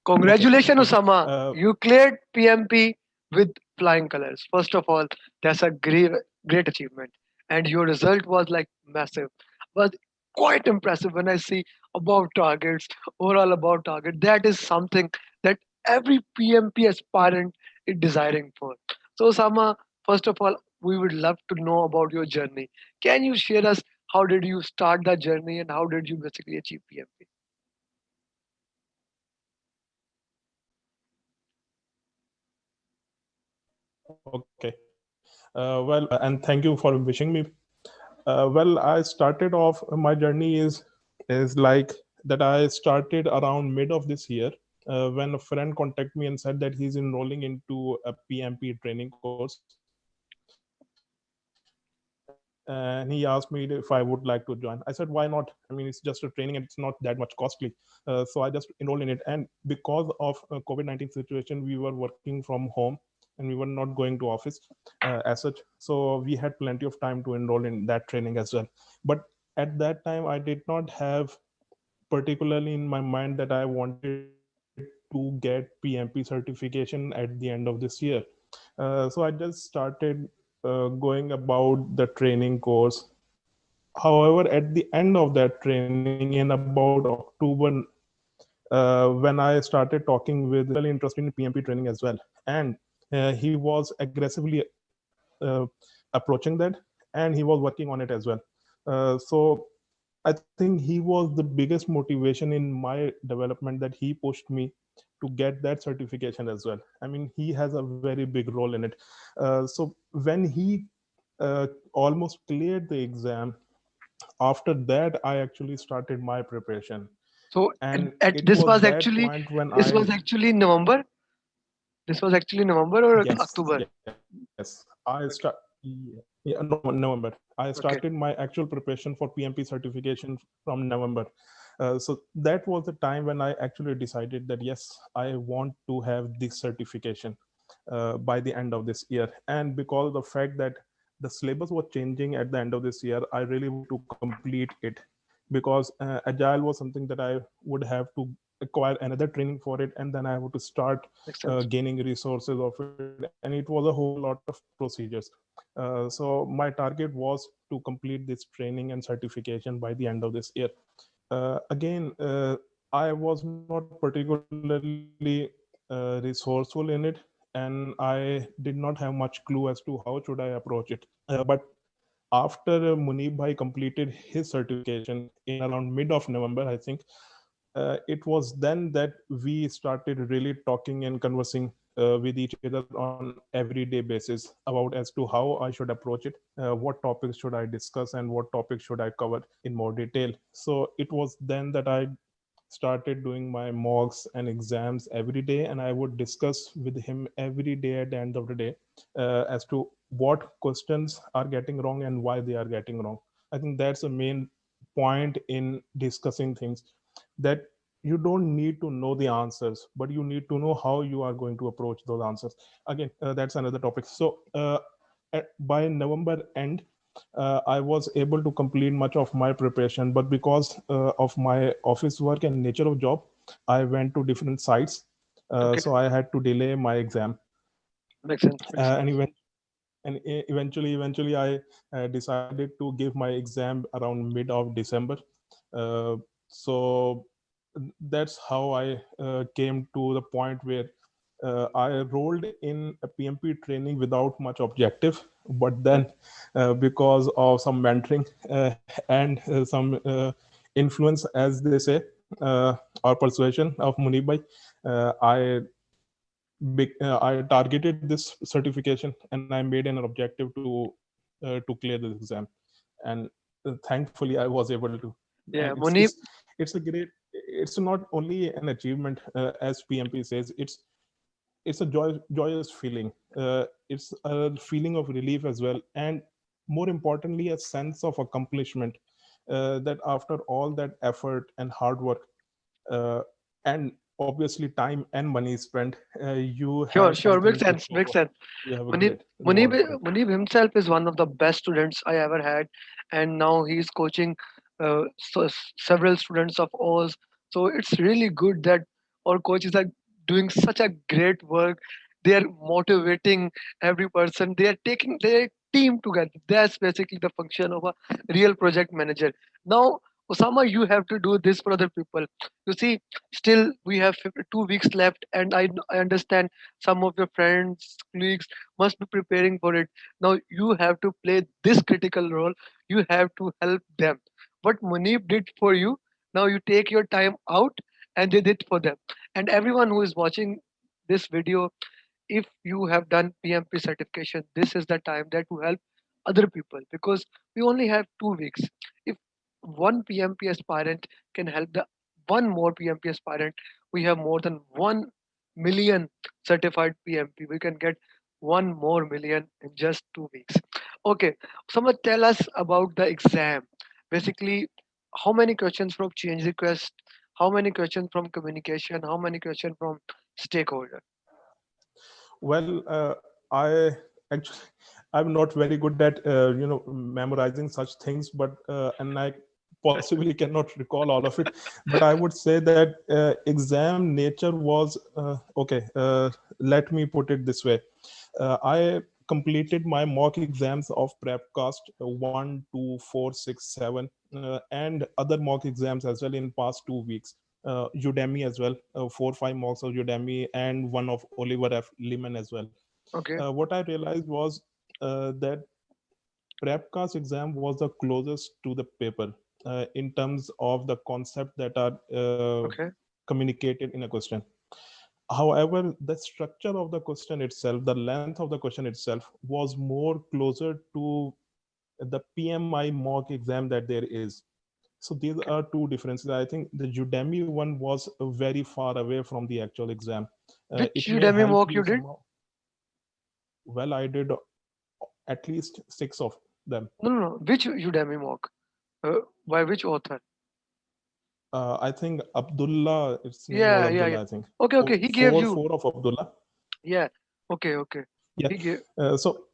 Congratulations, Okay. Osama. You cleared PMP with flying colors. First of all, that's a great achievement. And your result was like massive. Was quite impressive when I see above targets, overall above target. That is something that every PMP aspirant is desiring for. So, Osama, first of all, we would love to know about your journey. Can you share us how did you start that journey and how did you basically achieve PMP? Okay. And thank you for wishing me. Well, I started off my journey is like that. I started around mid of this year when a friend contacted me and said that he's enrolling into a PMP training course, and he asked me if I would like to join. I said, why not? I mean, it's just a training and it's not that much costly. So I just enrolled in it, and because of COVID-19 situation, we were working from home and we were not going to office as such. So we had plenty of time to enroll in that training as well. But at that time, I did not have particularly in my mind that I wanted to get PMP certification at the end of this year. So I just started going about the training course. However, at the end of that training in about October, when I started talking with really interested in PMP training as well, and he was aggressively approaching that, and he was working on it as well. So I think he was the biggest motivation in my development, that he pushed me to get that certification as well. I mean, he has a very big role in it. So when he almost cleared the exam, after that I actually started my preparation, So and at it was that actually point when this I was actually November. This was actually November or October. yes, I Okay. start yeah, no, November. I Okay. started my actual preparation for PMP certification from November. So that was the time when I actually decided that yes, I want to have this certification by the end of this year. And because of the fact that the syllabus was changing at the end of this year, I really want to complete it, because agile was something that I would have to acquire another training for it, and then I have to start Makes sense. gaining resources of it, and it was a whole lot of procedures. So my target was to complete this training and certification by the end of this year. Again, I was not particularly resourceful in it, and I did not have much clue as to how should I approach it. But after Munib Bhai completed his certification in around mid of November, I think, it was then that we started really talking and conversing with each other on everyday basis about as to how I should approach it, what topics should I discuss, and what topics should I cover in more detail. So it was then that I started doing my mocks and exams every day, and I would discuss with him every day at the end of the day as to what questions are getting wrong and why they are getting wrong. I think that's the main point in discussing things, that you don't need to know the answers, but you need to know how you are going to approach those answers. Again, that's another topic. So by November end, I was able to complete much of my preparation, but because of my office work and nature of job, I went to different sites, Okay. so I had to delay my exam. Makes sense. Makes uh, and sense. even eventually I decided to give my exam around mid of December. So that's how I came to the point where I enrolled in a PMP training without much objective, but then because of some mentoring and some influence, as they say, or persuasion of Munib Bhai, I targeted this certification and I made an objective to clear this exam, and thankfully I was able to. And Yeah, it's Munib. it's it's a great. It's not only an achievement, as PMP says. It's a joyous feeling. It's a feeling of relief as well, and more importantly, a sense of accomplishment. That after all that effort and hard work, uh, and obviously time and money spent, you Sure, have sure. Makes something to sense. show Makes for. sense. You have a Munib, great reward for it. Munib himself is one of the best students I ever had, and now he's coaching several students of ours. So it's really good that our coaches are doing such a great work. They are motivating every person. They are taking their team together. That's basically the function of a real project manager. Now, Osama, you have to do this for other people. You see, still we have 2 weeks left, and I understand some of your friends, colleagues must be preparing for it. Now you have to play this critical role. You have to help them. What Munib did for you, now you take your time out and they did for them. And everyone who is watching this video, if you have done PMP certification, this is the time that to help other people, because we only have 2 weeks. If one PMP aspirant can help the one more PMP aspirant, we have more than 1 million certified PMP. We can get 1 more million in just 2 weeks. Okay, someone tell us about the exam. Basically, how many questions from change request, how many questions from communication, how many questions from stakeholder. Well, I actually I'm not very good at memorizing such things, but and I possibly cannot recall all of it. But I would say that exam nature was okay. Let me put it this way: I completed my mock exams of Prepcast 1, 2, 4, 6, 7, and other mock exams as well in past 2 weeks. Udemy as well, 4, 5 mocks of Udemy, and one of Oliver F. Liman as well. Okay, What I realized was that Prepcast exam was the closest to the paper in terms of the concept that are okay. communicated in a question. However, the structure of the question itself, the length of the question itself, was more closer to the PMI mock exam that there is. So these Okay. are two differences. I think the Udemy one was very far away from the actual exam. Which It may Udemy help mock you you did? somehow. Well, I did at least six of them. No, no, no. Which Udemy mock? By which author? I think Abdullah, its name was Yeah, yeah, yeah. Abdullah, I think. Okay, okay. He gave Four, you. four of Abdullah. Yeah. Okay, okay. Yeah. He gave. So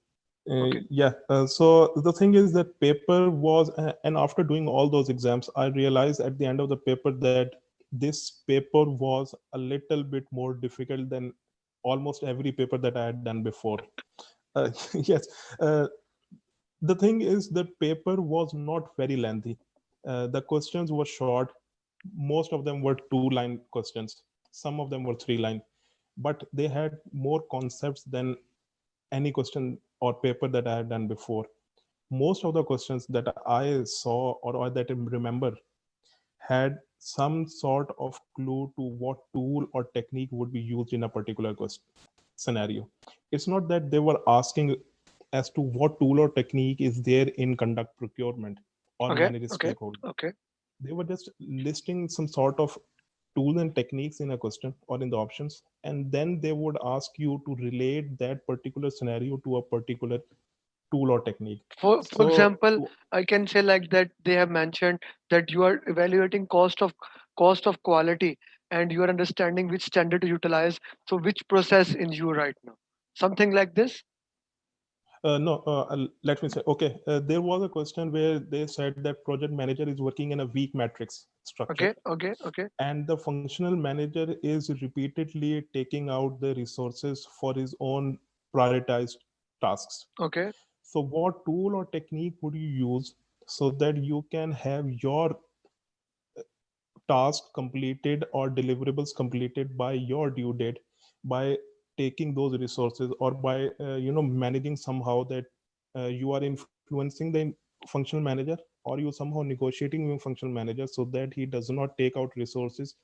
Okay, yeah, so the thing is that paper was, and after doing all those exams, I realized at the end of the paper that this paper was a little bit more difficult than almost every paper that I had done before. Yes, uh, the thing is that paper was not very lengthy. The questions were short. Most of them were 2 line questions. Some of them were 3 line, but they had more concepts than any question or paper that I had done before. Most of the questions that I saw or that I remember had some sort of clue to what tool or technique would be used in a particular scenario. It's not that they were asking as to what tool or technique is there in conduct procurement or okay, manage okay, stakeholder. okay. They were just listing some sort of tools and techniques in a question or in the options, and then they would ask you to relate that particular scenario to a particular tool or technique. For So example, I can say like that they have mentioned that you are evaluating cost of quality, and you are understanding which standard to utilize. So which process in you right now? Something like this. no, let me say, okay, there was a question where they said that project manager is working in a weak matrix structure, Okay, okay, okay, and the functional manager is repeatedly taking out the resources for his own prioritized tasks. okay. So, what tool or technique would you use so that you can have your task completed or deliverables completed by your due date by taking those resources or by managing somehow that you are influencing the functional manager, or you somehow negotiating with functional manager so that he does not take out resources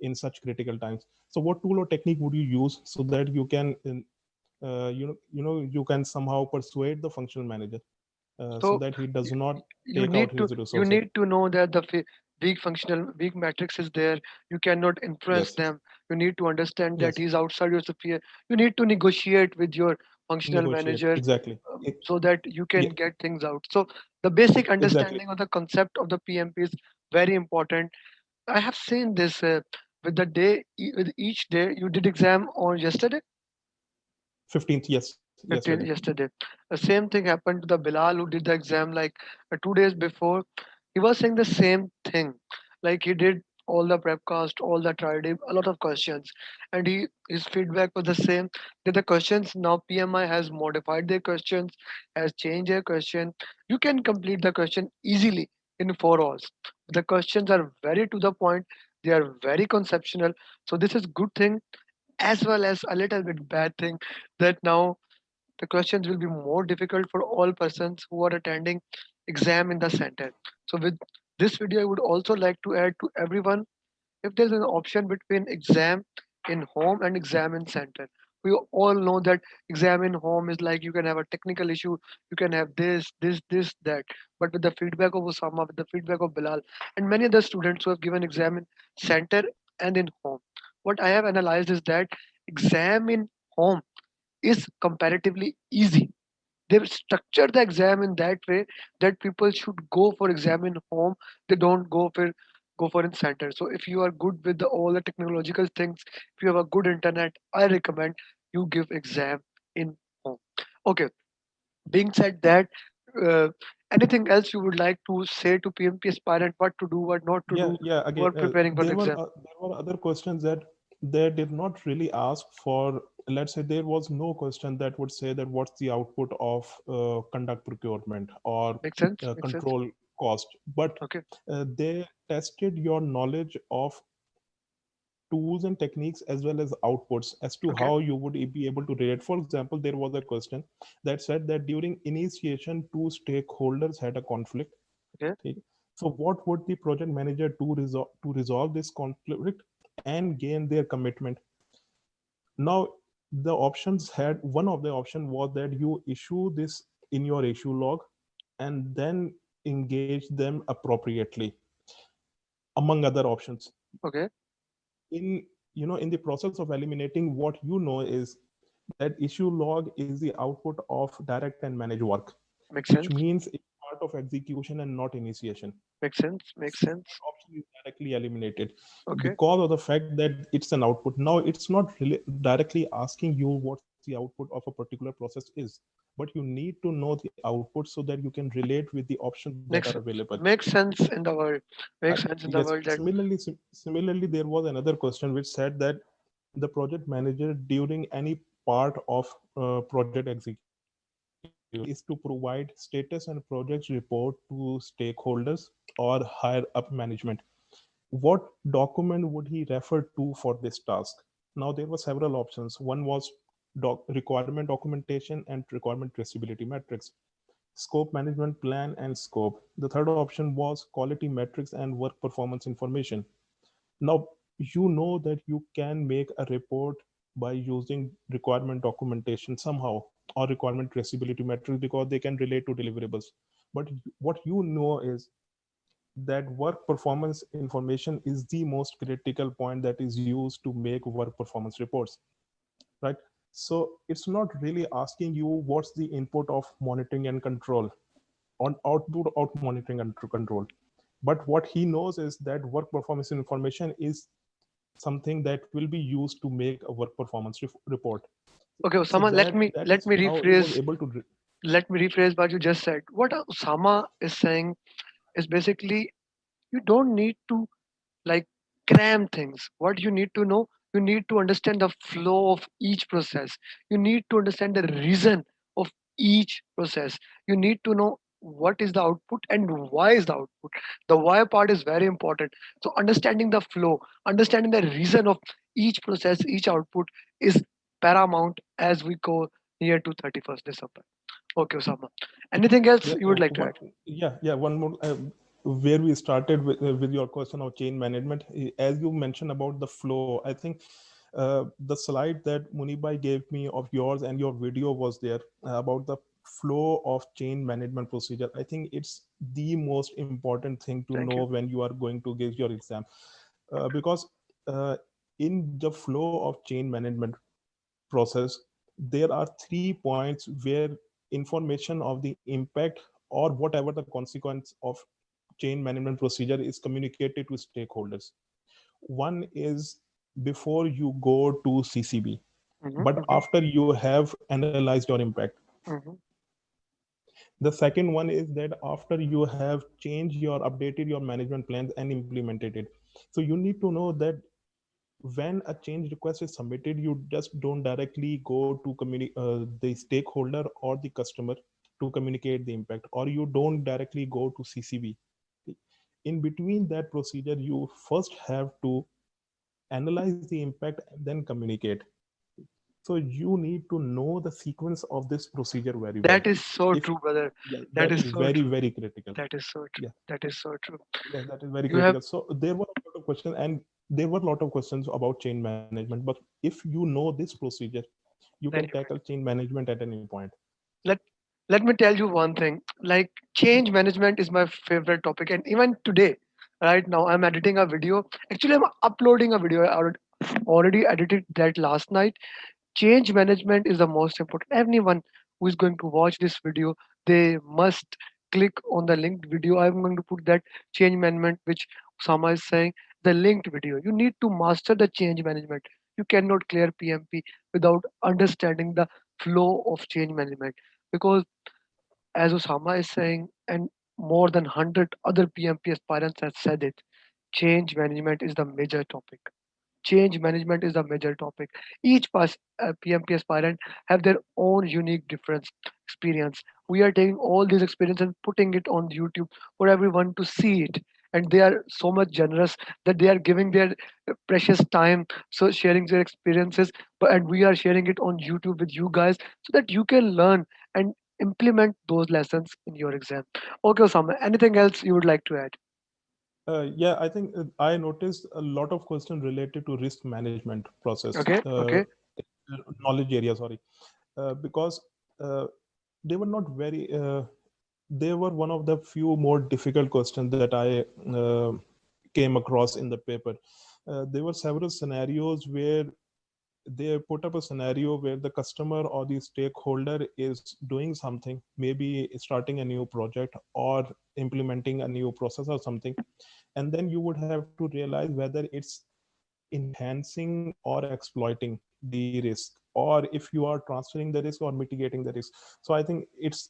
in such critical times. So what tool or technique would you use so that you can you can somehow persuade the functional manager so So that he does not you take out need to his you resources? need to know that the weak matrix is there. You cannot influence Yes, them. You need to understand that yes. he's outside your sphere. You need to negotiate with your functional Negotiate, manager, exactly. so that you can Yeah, get things out. So the basic exactly. understanding of the concept of the PMP is very important. I have seen this with the day with each day. You did exam on yesterday. 15th, yes, yesterday. 15 yesterday. The same thing happened to the Bilal who did the exam like 2 days before. He was saying the same thing. Like he did. all the prepcast, all the tried him, a lot of questions, and his feedback was the same. That the questions now PMI has modified their questions, has changed their question. You can complete the question easily in 4 hours. The questions are very to the point. They are very conceptual. So this is good thing as well as a little bit bad thing that now the questions will be more difficult for all persons who are attending exam in the center. So with this video, I would also like to add to everyone if there's an option between exam in home and exam in center. We all know that exam in home is like you can have a technical issue, you can have this, that. But with the feedback of Osama, with the feedback of Bilal, and many other students who have given exam in center and in home, what I have analyzed is that exam in home is comparatively easy. They've structured the exam in that way that people should go for exam in home. They don't go for in center. So if you are good with all the technological things, if you have a good internet, I recommend you give exam in home. Okay. Being said that, uh, anything else you would like to say to PMP aspirant, what to do, what not to do, Yeah. who Again, are preparing for the exam? there were other questions that they did not really ask for. Let's say there was no question that would say that what's the output of conduct procurement or Make sense? Make sense? control cost, but Okay. they tested your knowledge of tools and techniques as well as outputs as to Okay. how you would be able to relate. For example, there was a question that said that during initiation, two stakeholders had a conflict. Okay. Okay. So, what would the project manager to resolve this conflict and gain their commitment? Now, the options had one of the option was that you issue this in your issue log and then engage them appropriately, among other options. Okay. In in the process of eliminating, what you know is that issue log is the output of direct and manage work, Make which sense? means it's part of execution and not initiation. Make sense? Make So that sense? option is directly eliminated Okay. because of the fact that it's an output. Now it's not really directly asking you what's the output of a particular process is, but you need to know the output so that you can relate with the options that are Makes available. makes sense in the world. Makes sense in Yes. the world that Similarly, there was another question which said that the project manager during any part of project execution is to provide status and project report to stakeholders or higher up management. What document would he refer to for this task? Now there were several options. One was requirement documentation and requirement traceability metrics, scope management plan and scope. The third option was quality metrics and work performance information. Now you know that you can make a report by using requirement documentation somehow or requirement traceability metrics because they can relate to deliverables. But what you know is that work performance information is the most critical point that is used to make work performance reports, right? So it's not really asking you what's the input of monitoring and control on output out monitoring and control, but what he knows is that work performance information is something that will be used to make a work performance report. okay, So Osama, let that me that let is me how he was rephrase able to let me rephrase what you just said. What Osama is saying is basically you don't need to like cram things. What you need to know, you need to understand the flow of each process. You need to understand the reason of each process. You need to know what is the output and why is the output. The why part is very important. So understanding the flow, understanding the reason of each process, each output is paramount as we go near to 31st December. Okay, Osama. Anything else yeah you would like to one add? one more where we started with your question of chain management. As you mentioned about the flow, I think the slide that Munibai gave me of yours and your video was there about the flow of chain management procedure. I think it's the most important thing to Thank know you. when you are going to give your exam, because uh, in the flow of chain management process, there are 3 points where information of the impact or whatever the consequence of chain management procedure is communicated to stakeholders. One is before you go to CCB, Hmm. but Hmm. after you have analyzed your impact. Hmm. The second one is that after you have changed your updated your management plans and implemented it. So you need to know that when a change request is submitted, you just don't directly go to the stakeholder or the customer to communicate the impact, or you don't directly go to CCB. In between that procedure, you first have to analyze the impact and then communicate. So you need to know the sequence of this procedure very well. That is so If true, brother. Yeah, That that is is so very true. very critical. That is so true. Yeah, That is so true. yeah, that is very You have critical. So there were a lot of questions, and there were a lot of questions about change management. But if you know this procedure, you can then you tackle change management at any point. let let me tell you one thing. Like change management is my favorite topic, and even today, right now, I'm editing a video. Actually, I'm uploading a video. I already edited that last night. Change management is the most important. Anyone who is going to watch this video, they must click on the linked video. I'm going to put that change management which Sama is saying, the linked video. You need to master the change management. You cannot clear PMP without understanding the flow of change management, because as Osama is saying, and more than 100 other PMP aspirants have said it, change management is the major topic. Change management is a major topic. Each PMP aspirant have their own unique difference experience. We are taking all these experience and putting it on YouTube for everyone to see it. And they are so much generous that they are giving their precious time, so sharing their experiences. And we are sharing it on YouTube with you guys so that you can learn and implement those lessons in your exam. Okay, Osama, anything else you would like to add? Yeah, I think I noticed a lot of questions related to risk management process, Okay, okay. knowledge area. Sorry, because uh, they were not very. They were one of the few more difficult questions that I came across in the paper. There were several scenarios where they put up a scenario where the customer or the stakeholder is doing something, maybe starting a new project or implementing a new process or something, and then you would have to realize whether it's enhancing or exploiting the risk, or if you are transferring the risk or mitigating the risk. So I think it's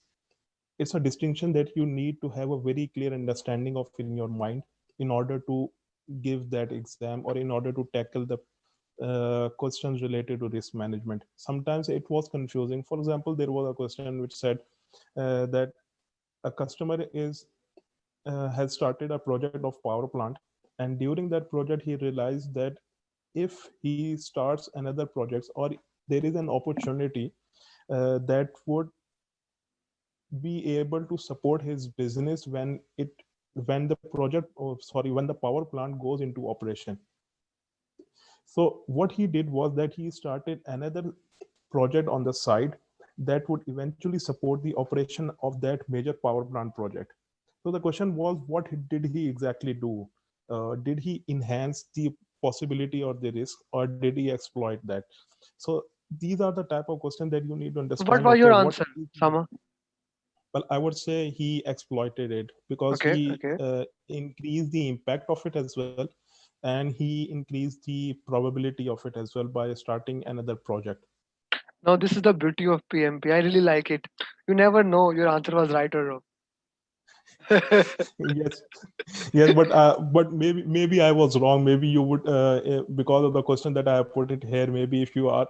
a distinction that you need to have a very clear understanding of in your mind in order to give that exam, or in order to tackle the questions related to risk management. Sometimes it was confusing. For example, there was a question which said that a customer is has started a project of power plant, and during that project he realized that if he starts another project, or there is an opportunity that would be able to support his business when the project, oh, sorry, when the power plant goes into operation. So what he did was that he started another project on the side that would eventually support the operation of that major power plant project. So the question was, what did he exactly do? Did he enhance the possibility or the risk, or did he exploit that? So these are the type of questions that you need to What understand. was Okay, your what answer, is the, Sama? well, I would say he exploited it because Okay, he okay. increased the impact of it as well, and he increased the probability of it as well by starting another project. Now this is the beauty of PMP. I really like it. You never know your answer was right or wrong. Yes, yes, but maybe I was wrong. Maybe you would because of the question that I have put it here. Maybe if you are,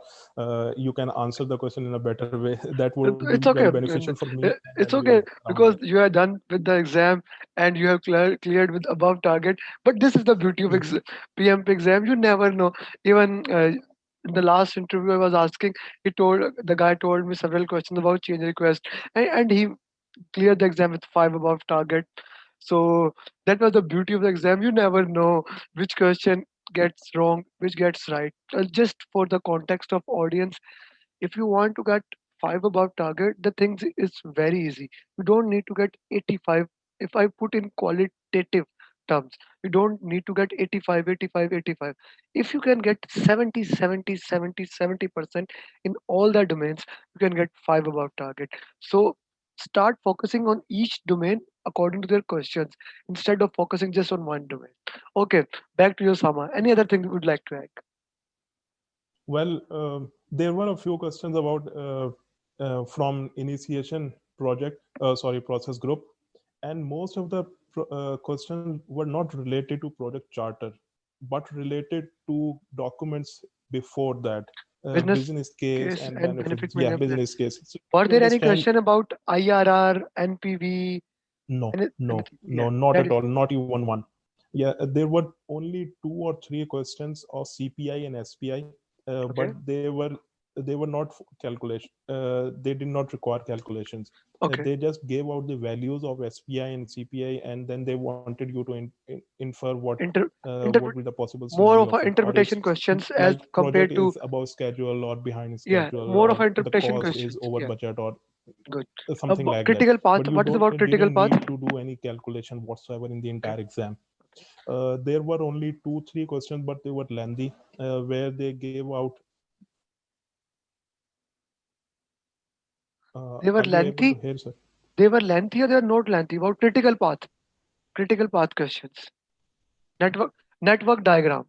you can answer the question in a better way. That would be It's very okay. beneficial for me and It's everyone okay around me. because you are done with the exam and you have cleared with above target. But this is the beauty of Mhm. PMP exam. You never know. Even in the last interview I was asking, the guy told me several questions about change request, and he cleared the exam with five above target. So that was the beauty of the exam. You never know which question gets wrong, which gets right. Just for the context of audience, if you want to get 5 above target, the things is very easy. You don't need to get 85. If I put in qualitative terms, you don't need to get 85, 85, 85. If you can get 70, 70, 70, 70% in all the domains, you can get 5 above target. So start focusing on each domain according to their questions instead of focusing just on one domain. Okay, back to you, Sama. Any other thing you would like to add? Well, there were a few questions about from initiation project, sorry, process group, and most of the questions were not related to project charter. but related to documents before that, Business business case case and and benefit. benefit Yeah, management plan. business case. So Were you there any understand. question about IRR, NPV, No, no, anything? Yeah, no, not that at is all. Not even one. Yeah, there were only two or three questions of CPI and SPI, but okay. they were not calculation. They did not require calculations. Okay. They just gave out the values of SPI and CPI, and then they wanted you to infer Inter, what would interpret be the possible more scenario of of a it, or if interpretation questions as like project compared to, is above schedule or behind yeah, schedule, more of or a the interpretation cost is questions. over Yeah, budget, or good. something like that. Critical path. But you What is don't about critical didn't path? need to do any calculation whatsoever in the Okay. entire exam. Okay. There were only two three questions, but they were lengthy, where they gave out. They were Are you able to lengthy. hear, sir? They were lengthy or they are not lengthy. About critical path. Critical path questions. Network diagram.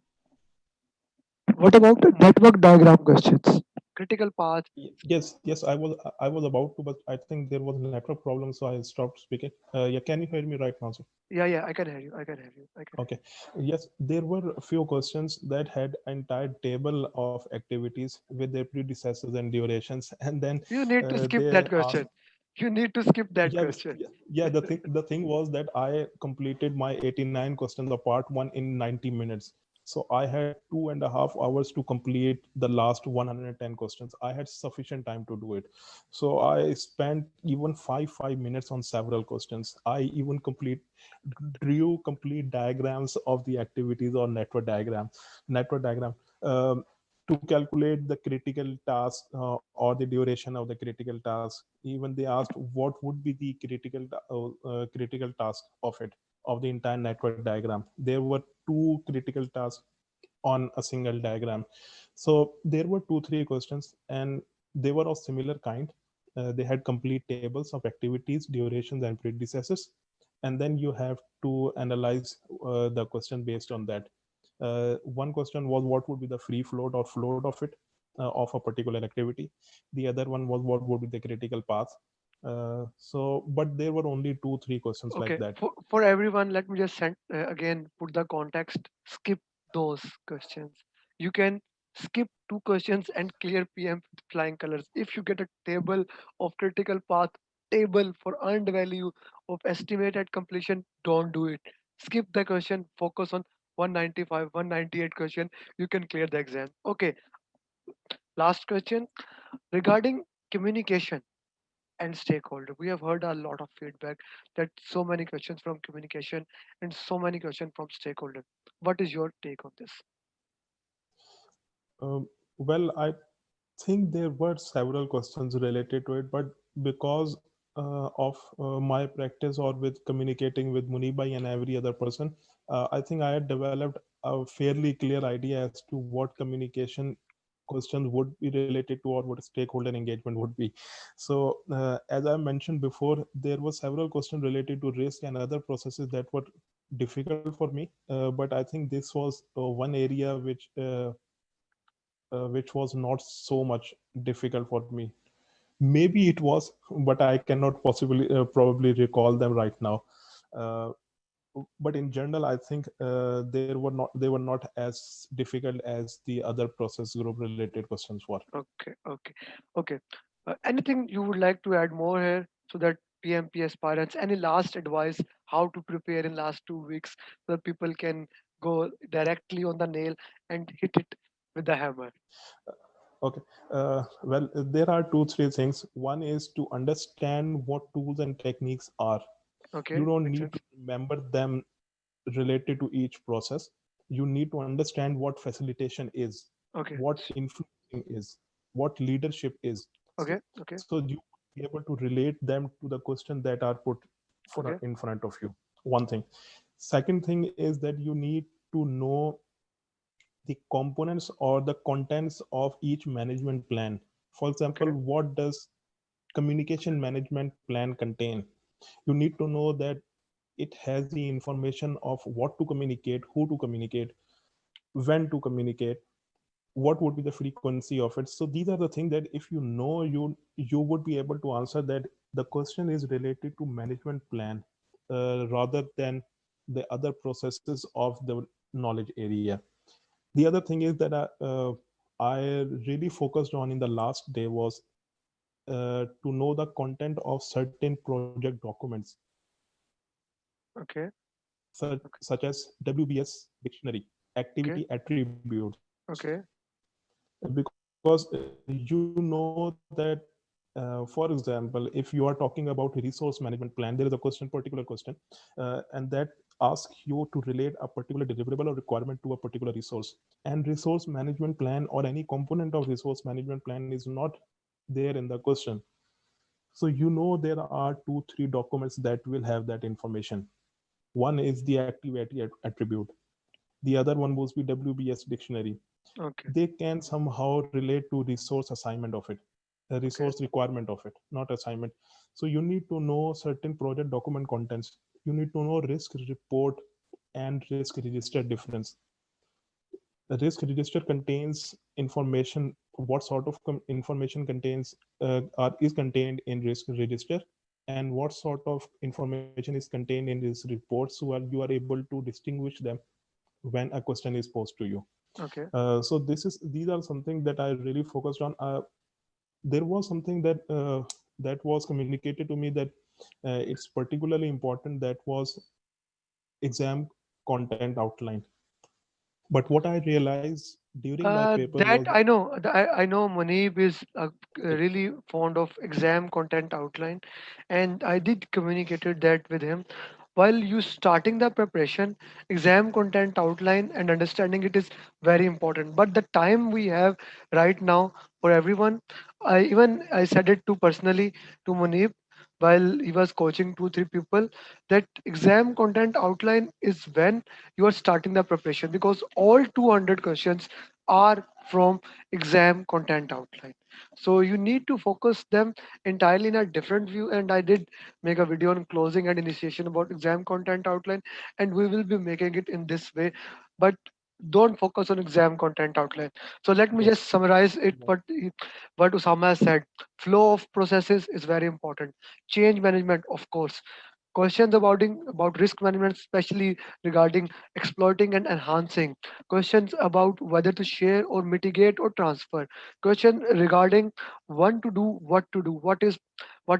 What about the network diagram questions? Critical path. Yes, I was about to, but I think there was a network problem, so I stopped speaking. Yeah, can you hear me right now, sir? Yeah, yeah, I can hear you. I can hear you. I can hear Okay. Yes, there were a few questions that had entire table of activities with their predecessors and durations, and then you. You need to skip they that asked. question. You need to skip that Yeah, question. yeah. The thing was that I completed my 89 questions of part one in 90 minutes. So I had 2.5 hours to complete the last 110 questions. I had sufficient time to do it. So I spent even five minutes on several questions. I even drew complete diagrams of the activities or network diagram. Um, to calculate the critical task, or the duration of the critical task. Even they asked what would be the critical task of it, of the entire network diagram. There were two critical tasks on a single diagram. So there were two three questions, and they were of similar kind. They had complete tables of activities, durations, and predecessors, and then you have to analyze the question based on that. One question was what would be the free float or float of it, of a particular activity. The other one was what would be the critical path. But there were only two three questions like Okay, that. for everyone, let me just send again put the context. Skip those questions. You can skip two questions and clear PM with flying colors. If you get a table of critical path, table for earned value of estimated completion, don't do it. Skip the question. Focus on 195, 198 question. You can clear the exam. Okay, last question regarding communication and stakeholder. We have heard a lot of feedback that so many questions from communication and so many questions from stakeholder. What is your take on this? Well, I think there were several questions related to it, but because of my practice or with communicating with Munibai and every other person, I think I had developed a fairly clear idea as to what communication questions would be related to, or what stakeholder engagement would be. So, as I mentioned before, there were several questions related to risk and other processes that were difficult for me. But I think this was one area which was not so much difficult for me. Maybe it was, but I cannot possibly probably recall them right now. Uh, but in general, I think they were not as difficult as the other process group related questions were. Okay, okay, okay. Anything you would like to add more here so that PMP aspirants, any last advice how to prepare in last 2 weeks so that people can go directly on the nail and hit it with the hammer? Okay. Well, there are two, three things. One is to understand what tools and techniques are. You Okay, don't makes need sense. to remember them related to each process. You need to understand what facilitation is, Okay, what influencing is, what leadership is. okay, okay, So you be able to relate them to the question that are put okay, in front of you. One thing. Second thing is that you need to know the components or the contents of each management plan. For example, okay, what does communication management plan contain? You need to know that it has the information of what to communicate, who to communicate, when to communicate, what would be the frequency of it. So these are the things that if you know, you would be able to answer that the question is related to management plan, rather than the other processes of the knowledge area. The other thing is that I really focused on in the last day was to know the content of certain project documents, Okay. Okay. such as WBS dictionary, Okay. activity attributes. Okay. Because you know that, for example, if you are talking about resource management plan, there is a question, particular question, and that asks you to relate a particular deliverable or requirement to a particular resource. And resource management plan or any component of resource management plan is not there in the question. So you know there are two, three documents that will have that information. One is the activity attribute. The other one was the WBS dictionary. Okay. They can somehow relate to resource assignment of it, a Okay. resource requirement of it, not assignment. So you need to know certain project document contents. You need to know risk report and risk register difference. The risk register contains information, what sort of information contains is contained in risk register, and what sort of information is contained in risk reports, so you are able to distinguish them when a question is posed to you. Okay. So these are something that I really focused on. There was something that that was communicated to me that it's particularly important, that was exam content outline. But what I realized during my paper That was I know. I know Muneeb is really fond of exam content outline, and I did communicated that with him. While you starting the preparation, exam content outline and understanding it is very important. But the time we have right now for everyone, I said it to personally to Muneeb while he was coaching two three people, that exam content outline is when you are starting the preparation, because all 200 questions are from exam content outline. So you need to focus them entirely in a different view, and I did make a video on closing and initiation about exam content outline, and we will be making it in this way. But don't focus on exam content outline. So let me just yes, summarize it, what Usama has said. Flow of processes is very important. Change management, of course. Questions about risk management, especially regarding exploiting and enhancing. Questions about whether to share or mitigate or transfer. Question regarding when to do, what to do, what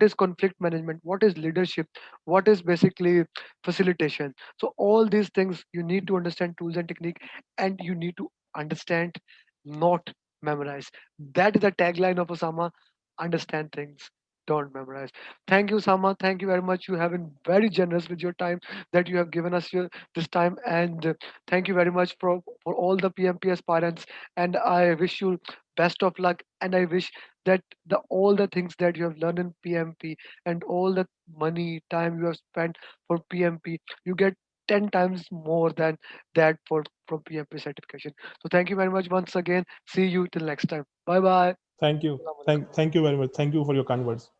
is conflict management, what is leadership, what is basically facilitation. So all these things you need to understand tools and technique, and you need to understand, not memorize. That is the tagline of Osama: understand things, don't memorize. Thank you, Sama. Thank you very much. You have been very generous with your time that you have given us this time, and thank you very much for all the PMP aspirants. And I wish you best of luck. And I wish that the all the things that you have learned in PMP and all the money time you have spent for PMP, you get 10 times more than that for from PMP certification. So thank you very much once again. See you till next time. Bye bye. thank you, Assalamu alaikum. thank you very much, thank you for your kind words.